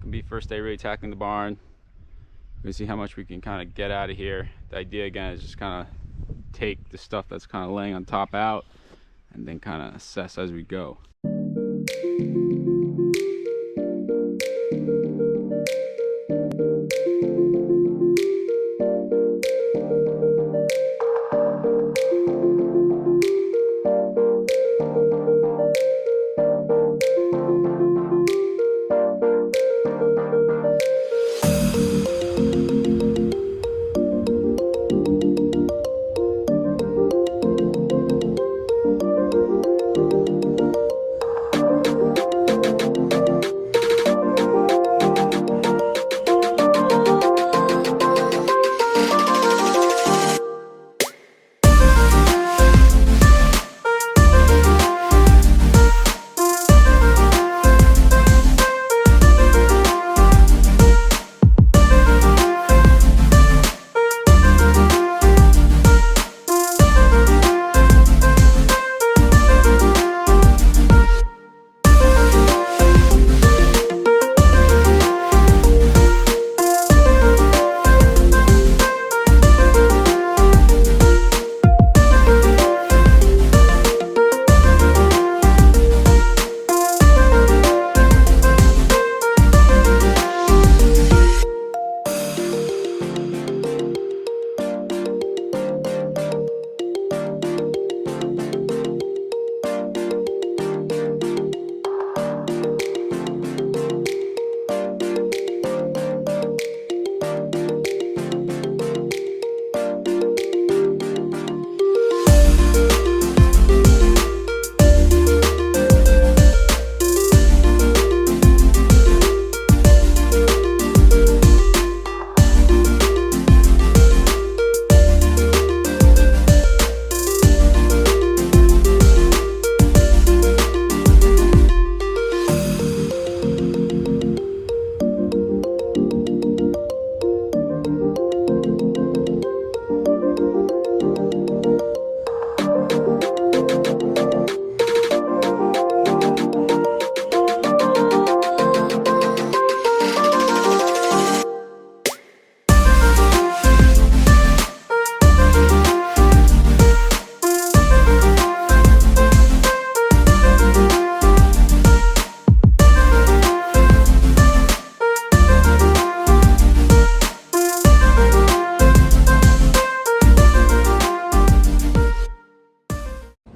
gonna be first day really tackling the barn. We're gonna see how much we can kind of get out of here. The idea again is just kind of take the stuff that's kind of laying on top out and then kind of assess as we go.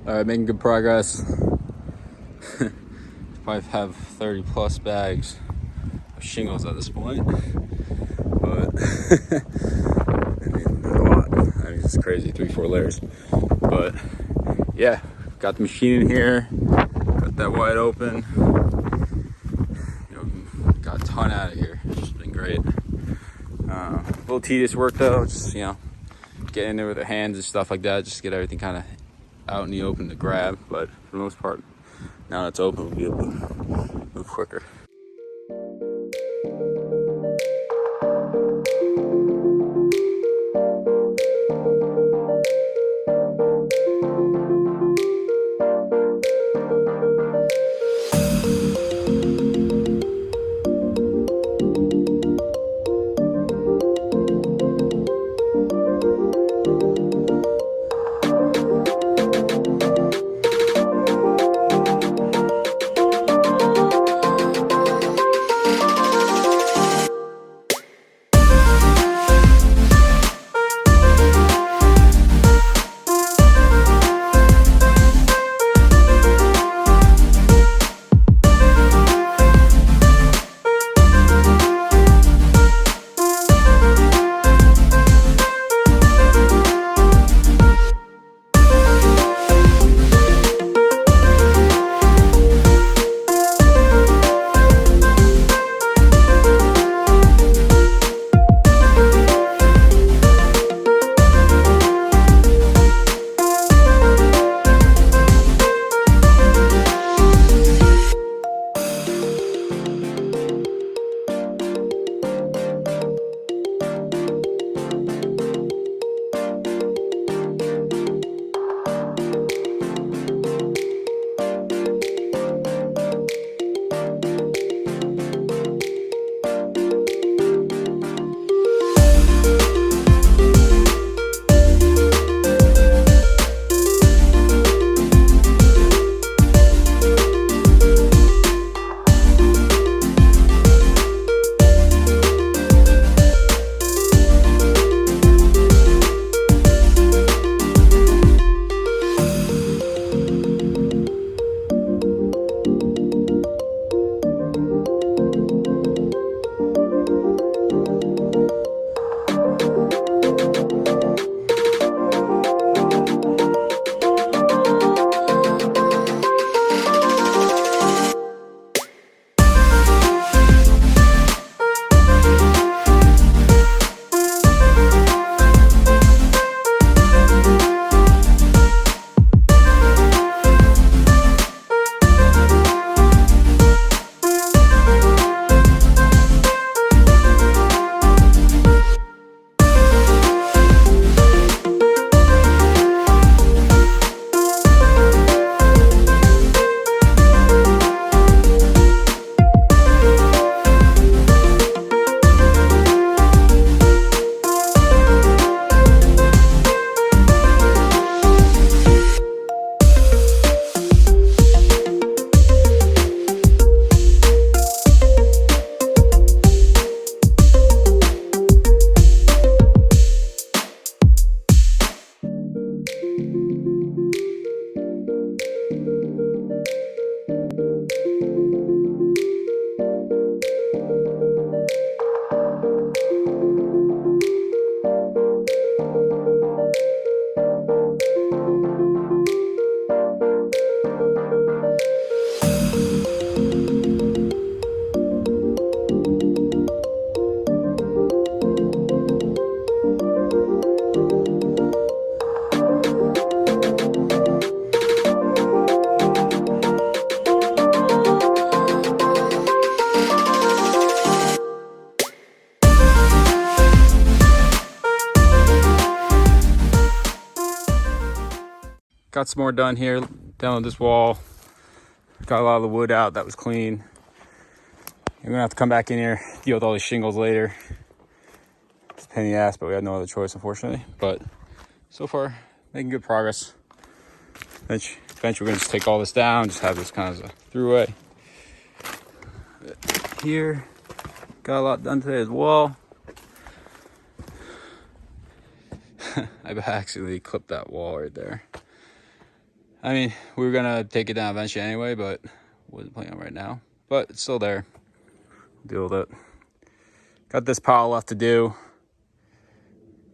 Alright, making good progress. Probably have 30 plus bags of shingles at this point, but I mean, there's a lot. I mean, it's crazy, 3-4 layers. But yeah, got the machine in here, got that wide open. You know, got a ton out of here. It's just been great. A little tedious work though, just getting in there with the hands and stuff like that, just to get everything kind of out in the open to grab. But for the most part, now that it's open, we'll be able to move quicker. got some more done here. Down this wall. Got a lot of the wood out that was clean. We're gonna have to come back in here, deal with all these shingles later. It's a pain in the ass, but we had no other choice, unfortunately. But so far, making good progress. Eventually we're gonna just take all this down, just have this kind of a throughway. Here, got a lot done today as well. I actually clipped that wall right there. I mean, we were gonna take it down eventually anyway, but wasn't planning on right now. But it's still there. Deal with it. Got this pile left to do.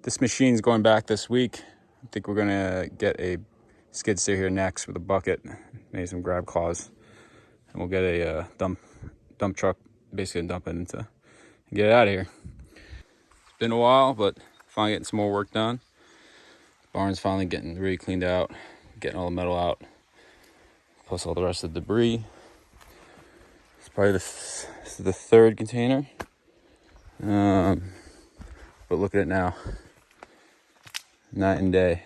This machine's going back this week. I think we're gonna get a skid steer here next with a bucket, maybe some grab claws, and we'll get a dump truck, basically dump it into, and get it out of here. It's been a while, but finally getting some more work done. Barn's finally getting really cleaned out, getting all the metal out, plus all the rest of the debris. It's probably this is the third container. But look at it now. Night and day.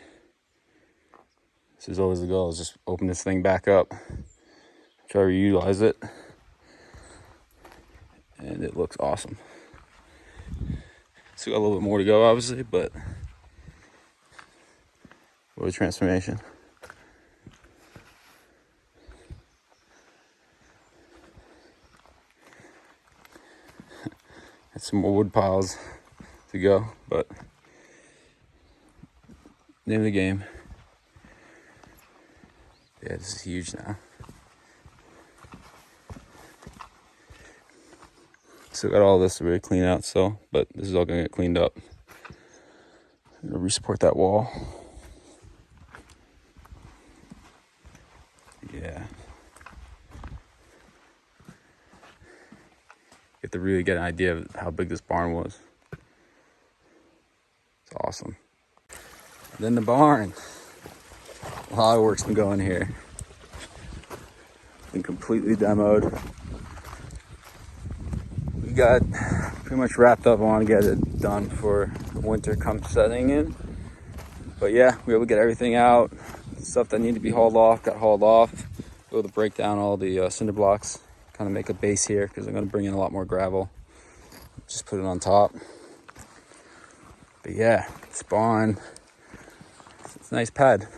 This is always the goal, is just open this thing back up, try to reutilize it, and it looks awesome. Still got a little bit more to go, obviously, but what a transformation. Got some more wood piles to go, but name of the game. Yeah, this is huge now. Still got all this to really clean out still, but this is all gonna get cleaned up. I'm gonna re-support that wall. Yeah. You have to really get an idea of how big this barn was. It's awesome. And then the barn. A lot of work's been going here. Been completely demoed. We got pretty much wrapped up. I want to get it done before winter comes setting in. But yeah, we were able to get everything out. Stuff that needed to be hauled off got hauled off. We were able to break down all the cinder blocks, kind of make a base here because I'm going to bring in a lot more gravel. Just put it on top. But yeah, this barn, it's a nice pad.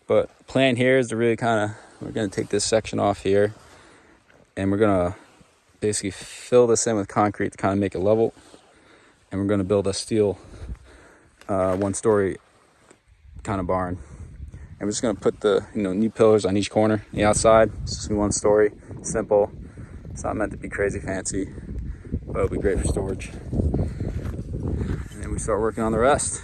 But the plan here is to really we're going to take this section off here, and we're going to basically fill this in with concrete to kind of make it level. And we're going to build a steel one-story kind of barn. And we're just going to put the new pillars on each corner, the outside. It's just one story, simple. It's not meant to be crazy fancy, but it'll be great for storage. And then we start working on the rest.